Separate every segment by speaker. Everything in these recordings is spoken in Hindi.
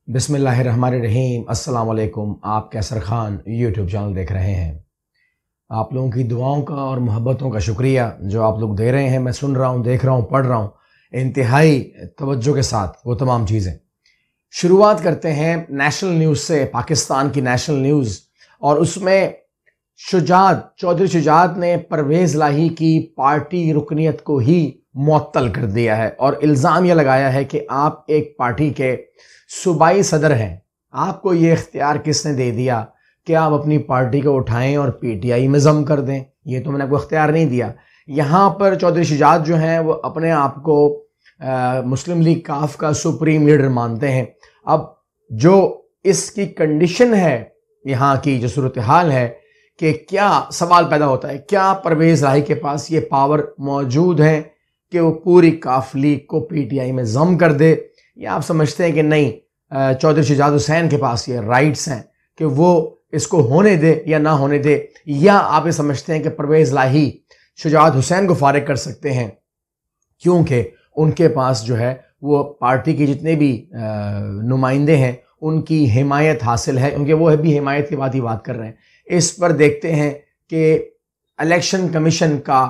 Speaker 1: बिस्मिल्लाहिर्रहमानिर्रहीम। अस्सलाम वालेकुम। आप कैसर खान यूट्यूब चैनल देख रहे हैं। आप लोगों की दुआओं का और मोहब्बतों का शुक्रिया जो आप लोग दे रहे हैं। मैं सुन रहा हूँ, देख रहा हूँ, पढ़ रहा हूँ इंतहाई तवज्जो के साथ वो तमाम चीज़ें। शुरुआत करते हैं नेशनल न्यूज़ से, पाकिस्तान की नेशनल न्यूज़। और उसमें चौधरी शुजात ने परवेज़ इलाही की पार्टी रुकनीत को ही मुअत्तल कर दिया है और इल्ज़ाम यह लगाया है कि आप एक पार्टी के सूबाई सदर हैं, आपको ये इख्तियार किसने दे दिया कि आप अपनी पार्टी को उठाएं और पीटीआई में ज़म कर दें। ये तो मैंने आपको इख्तियार नहीं दिया। यहाँ पर चौधरी शुजात जो हैं वो अपने आप को मुस्लिम लीग काफ का सुप्रीम लीडर मानते हैं। अब जो इसकी कंडीशन है, यहाँ की जो सूरत हाल है कि क्या सवाल पैदा होता है, क्या परवेज़ इलाही के पास ये पावर मौजूद है कि वो पूरी काफ लीग को पीटीआई में ज़म कर दे, या आप समझते हैं कि नहीं, चौधरी शुजात हुसैन के पास ये राइट्स हैं कि वो इसको होने दे या ना होने दे, या आप ये समझते हैं कि परवेज़ इलाही शुजात हुसैन को फारिग कर सकते हैं क्योंकि उनके पास जो है वो पार्टी के जितने भी नुमाइंदे हैं उनकी हिमायत हासिल है, उनके वो भी हिमायत की बात कर रहे हैं। इस पर देखते हैं कि इलेक्शन कमीशन का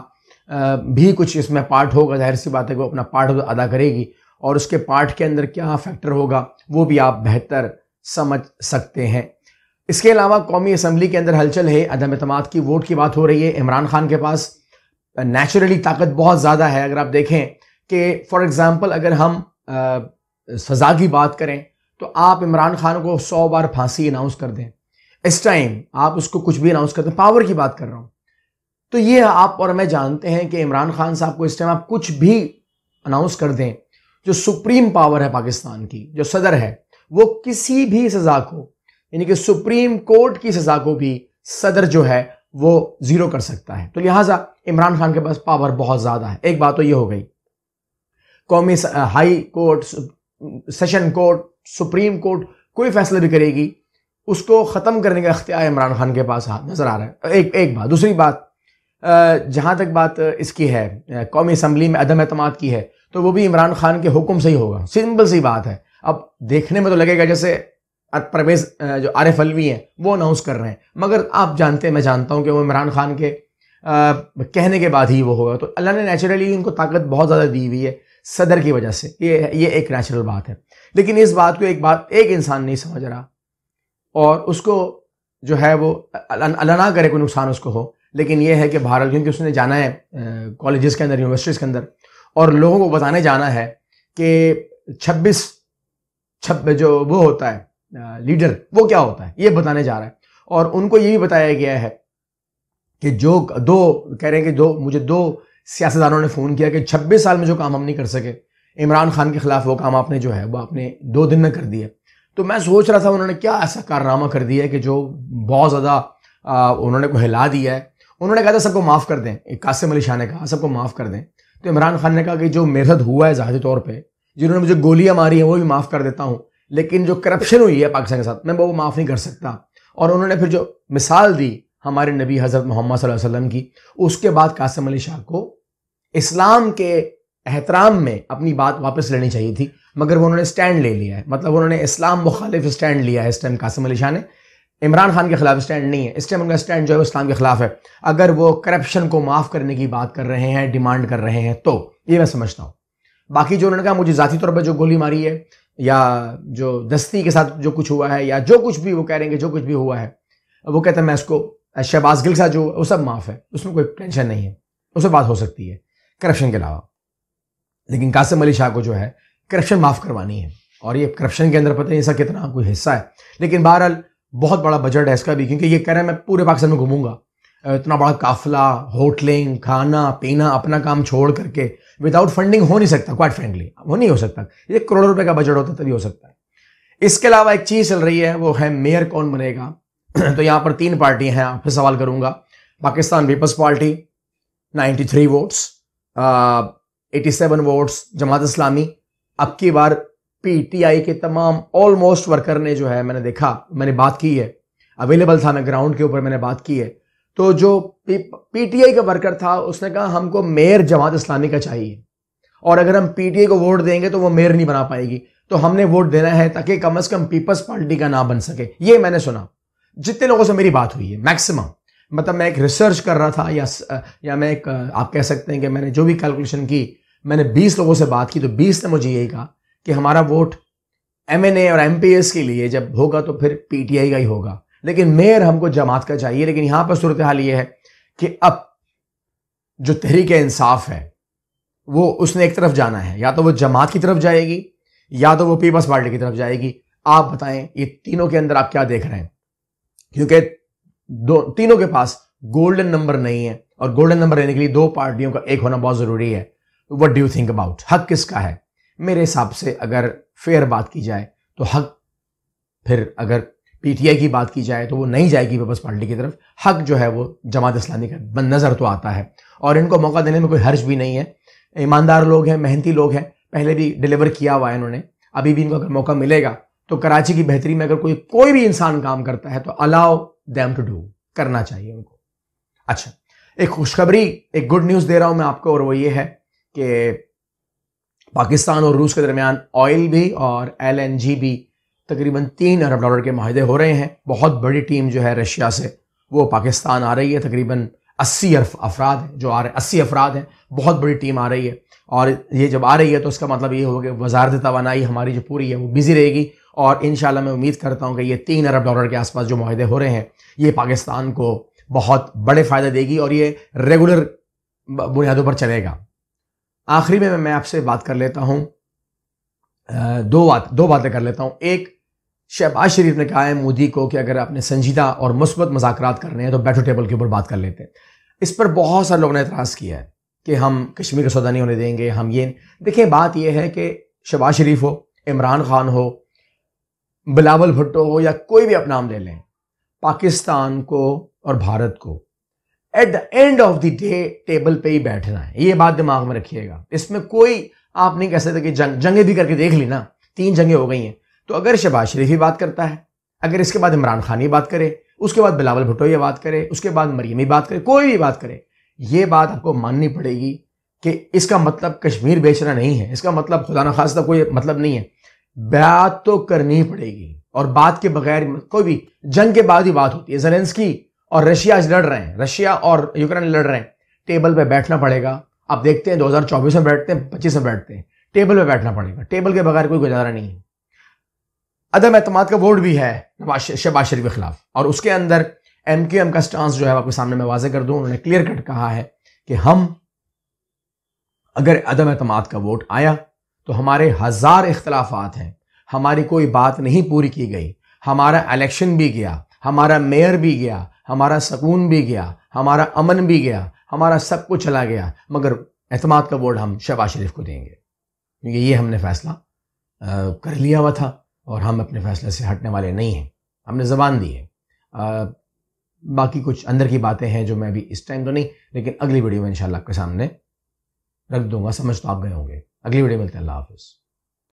Speaker 1: भी कुछ इसमें पार्ट होगा। जाहिर सी बात है कि वो अपना पार्ट अदा करेगी और उसके पार्ट के अंदर क्या फैक्टर होगा वो भी आप बेहतर समझ सकते हैं। इसके अलावा कौमी असम्बली के अंदर हलचल है, अदम एतमाद की वोट की बात हो रही है। इमरान खान के पास नेचुरली ताकत बहुत ज़्यादा है। अगर आप देखें कि फॉर एग्ज़ाम्पल अगर हम सज़ा की बात करें तो आप इमरान खान को 100 बार फांसी अनाउंस कर दें, इस टाइम आप उसको कुछ भी अनाउंस कर दें, पावर की बात कर रहा हूँ, तो ये आप और मैं जानते हैं कि इमरान खान साहब को इस टाइम आप कुछ भी अनाउंस कर दें, जो सुप्रीम पावर है पाकिस्तान की, जो सदर है, वो किसी भी सज़ा को, यानी कि सुप्रीम कोर्ट की सज़ा को भी सदर जो है वो ज़ीरो कर सकता है। तो लिहाजा इमरान खान के पास पावर बहुत ज़्यादा है। एक बात तो ये हो गई। कौमी high court, session court, supreme court कोई फैसला भी करेगी उसको ख़त्म करने का इख्तियार इमरान खान के पास नज़र आ रहा है। एक बात। दूसरी बात, जहाँ तक बात इसकी है कौमी असम्बली में अदम एतमाद की है, तो वो भी इमरान खान के हुक्म से ही होगा। सिंपल सी बात है। अब देखने में तो लगेगा जैसे परवेज़ जो आरिफ अलवी हैं वो अनाउंस कर रहे हैं, मगर आप जानते हैं, मैं जानता हूँ कि वो इमरान खान के कहने के बाद ही वो होगा। तो अल्लाह ने नेचुरली उनको ताकत बहुत ज़्यादा दी हुई है सदर की वजह से। ये एक नेचुरल बात है। लेकिन इस बात को एक इंसान नहीं समझ रहा और उसको जो है वो अल्लाह ना करे कोई नुकसान उसको हो, लेकिन ये है कि भारत, क्योंकि उसने जाना है कॉलेजेस के अंदर, यूनिवर्सिटीज़ के अंदर, और लोगों को बताने जाना है कि 26 जो वो होता है लीडर, वो क्या होता है, ये बताने जा रहा है। और उनको ये भी बताया गया है कि जो कह रहे हैं कि मुझे दो सियासतदानों ने फ़ोन किया कि 26 साल में जो काम हम नहीं कर सके इमरान खान के खिलाफ, वो काम आपने जो है वो आपने 2 दिन में कर दिया। तो मैं सोच रहा था उन्होंने क्या ऐसा कारनामा कर दिया है कि जो बहुत ज़्यादा उन्होंने को हिला दिया है। उन्होंने कहा था सबको माफ़ कर दें, कासिम अली शाह ने कहा सबको माफ़ कर दें। तो इमरान खान ने कहा कि जो मेरे साथ हुआ है ज़ाहिरी तौर पे, जिन्होंने मुझे गोलियां मारी हैं वो भी माफ़ कर देता हूँ, लेकिन जो करप्शन हुई है पाकिस्तान के साथ मैं वो माफ़ नहीं कर सकता। और उन्होंने फिर जो मिसाल दी हमारे नबी हज़रत मोहम्मद सल्लल्लाहु अलैहि वसल्लम की, उसके बाद कासिम अली शाह को इस्लाम के एहतराम में अपनी बात वापस लेनी चाहिए थी, मगर वो उन्होंने स्टैंड ले लिया है। मतलब उन्होंने इस्लाम मुखालिफ स्टैंड लिया है इस टाइम कासिम अली शाह ने। इमरान खान के खिलाफ स्टैंड नहीं है इस टाइम, उनका स्टैंड जो है वो इस्लाम के खिलाफ है। अगर वो करप्शन को माफ़ करने की बात कर रहे हैं, डिमांड कर रहे हैं, तो ये मैं समझता हूँ। बाकी जो उन्होंने कहा मुझे ज़ाती तौर पर जो गोली मारी है या जो दस्ती के साथ जो कुछ हुआ है या जो कुछ भी वो कह रहे हैं कि जो कुछ भी हुआ है, वो कहते हैं मैं उसको शहबाज गिल के साथ जो वो सब माफ़ है, उसमें कोई टेंशन नहीं है, उससे बात हो सकती है करप्शन के अलावा। लेकिन कासिम अली शाह को जो है करप्शन माफ़ करवानी है, और ये करप्शन के अंदर पता नहीं ऐसा कितना कोई हिस्सा है। लेकिन बहरहाल बहुत बड़ा बजट है इसका भी, क्योंकि ये कह रहे हैं मैं पूरे पाकिस्तान में घूमूंगा, इतना बड़ा काफिला, होटलिंग, खाना पीना, अपना काम छोड़ करके, विदाउट फंडिंग हो नहीं सकता, क्वाइट फ्रेंकली वो नहीं हो सकता। ये करोड़ों रुपए का बजट होता तभी हो सकता है। इसके अलावा एक चीज़ चल रही है, वो है मेयर कौन बनेगा। तो यहाँ पर 3 पार्टियां हैं, आपसे सवाल करूंगा। Pakistan peoples party 93 votes, 87 votes Jamaat Islami. अब की बार पीटीआई के तमाम ऑलमोस्ट वर्कर ने जो है, मैंने देखा, मैंने बात की है, अवेलेबल था, मैं ग्राउंड के ऊपर मैंने बात की है। तो जो पीटीआई का वर्कर था उसने कहा हमको मेयर जमात इस्लामी का चाहिए, और अगर हम पीटीआई को वोट देंगे तो वो मेयर नहीं बना पाएगी। तो हमने वोट देना है ताकि कम से कम पीपल्स पार्टी का ना बन सके। ये मैंने सुना, जितने लोगों से मेरी बात हुई है मैक्सिमम, मतलब मैं एक रिसर्च कर रहा था या मैं एक आप कह सकते हैं कि मैंने जो भी कैलकुलेशन की, मैंने 20 लोगों से बात की तो 20 ने मुझे यही कहा कि हमारा वोट एमएनए और एमपीएस के लिए जब होगा तो फिर पीटीआई का ही होगा, लेकिन मेयर हमको जमात का चाहिए। लेकिन यहां पर सूरत हाल ये है कि अब जो तहरीक इंसाफ है वो उसने एक तरफ जाना है, या तो वो जमात की तरफ जाएगी या तो वो पीपल्स पार्टी की तरफ जाएगी। आप बताएं ये तीनों के अंदर आप क्या देख रहे हैं, क्योंकि तीनों के पास गोल्डन नंबर नहीं है और गोल्डन नंबर लेने के लिए दो पार्टियों का एक होना बहुत जरूरी है। What do you think about, हक किसका है? मेरे हिसाब से अगर फेयर बात की जाए तो हक, फिर अगर पीटीआई की बात की जाए तो वो नहीं जाएगी पीपल्स पार्टी की तरफ, हक जो है वो जमात इस्लामी का नजर तो आता है। और इनको मौका देने में कोई हर्ज भी नहीं है, ईमानदार लोग हैं, मेहनती लोग हैं, पहले भी डिलीवर किया हुआ है इन्होंने, अभी भी इनको अगर मौका मिलेगा तो कराची की बेहतरी में अगर कोई भी इंसान काम करता है तो अलाउ देम टू डू, करना चाहिए उनको। अच्छा, एक खुशखबरी, एक गुड न्यूज दे रहा हूं मैं आपको, और वो ये है कि पाकिस्तान और रूस के दरमियान ऑयल भी और एलएनजी भी तकरीबन $3 अरब के माहिदे हो रहे हैं। बहुत बड़ी टीम जो है रशिया से वो पाकिस्तान आ रही है, तकरीबन 80 अफराद जो आ रहे हैं, 80 अफराद हैं, बहुत बड़ी टीम आ रही है। और ये जब आ रही है तो उसका मतलब ये होगा कि वजारत तवानाई हमारी जो पूरी है वो बिजी रहेगी, और इंशाल्लाह मैं उम्मीद करता हूं कि ये $3 अरब के आसपास जो माहिदे हो रहे हैं ये पाकिस्तान को बहुत बड़े फायदे देगी और ये रेगुलर बुनियादों पर चलेगा। आखिरी में मैं आपसे बात कर लेता हूं, दो बातें कर लेता हूं। एक, शहबाज शरीफ ने कहा है मोदी को कि अगर आपने संजीदा और मुस्बत मुज़ाकरात करने हैं तो बैठो टेबल के ऊपर बात कर लेते हैं। इस पर बहुत सारे लोगों ने एतराज़ किया है कि हम कश्मीर का सौदा नहीं होने देंगे, हम ये। देखिए, बात यह है कि शहबाज शरीफ हो, इमरान खान हो, बिलावल भुट्टो हो, या कोई भी अपना नाम ले लें, पाकिस्तान को और भारत को at the end of the day table पे ही बैठना है। ये बात दिमाग में रखिएगा। इसमें कोई आप नहीं कह सकते कि जंगें भी करके देख ली ना, 3 जंगें हो गई हैं। तो अगर शहबाज शरीफ ही बात करता है, अगर इसके बाद इमरान खान ही बात करे, उसके बाद बिलावल भुट्टो ये बात करे, उसके बाद मरियम ही बात करे, कोई भी बात करे, ये बात आपको माननी पड़ेगी कि इसका मतलब कश्मीर बेचना नहीं है, इसका मतलब खुदा न खास्ता कोई मतलब नहीं है। बात तो करनी पड़ेगी, और बात के बगैर कोई भी, जंग के बाद ही बात होती है। ज़ेलेंस्की और रशिया आज लड़ रहे हैं, रशिया और यूक्रेन लड़ रहे हैं, टेबल पे बैठना पड़ेगा। आप देखते हैं 2024 में बैठते हैं, 25 में बैठते हैं, टेबल पे बैठना पड़ेगा। टेबल के बगैर कोई गुजारा नहीं है। अदम एतमाद का वोट भी है शहबाज शरीफ के खिलाफ, और उसके अंदर MQM का स्टांस जो है आपके सामने मैं वाज़ेह कर दूं। उन्होंने क्लियर कट कहा है कि हम, अगर अदम एतमाद का वोट आया तो हमारे 1000 इख्तलाफात हैं, हमारी कोई बात नहीं पूरी की गई, हमारा इलेक्शन भी गया, हमारा मेयर भी गया, हमारा सुकून भी गया, हमारा अमन भी गया, हमारा सब कुछ चला गया, मगर एतमाद का वोट हम शहबाज शरीफ को देंगे, क्योंकि ये हमने फैसला कर लिया हुआ था और हम अपने फैसले से हटने वाले नहीं हैं, हमने ज़बान दी है। बाकी कुछ अंदर की बातें हैं जो मैं अभी इस टाइम तो नहीं, लेकिन अगली वीडियो में इंशाल्लाह आपके सामने रख दूंगा। समझ तो आप गए होंगे। अगली वीडियो मिलते हैं। अल्लाह हाफ़िज़।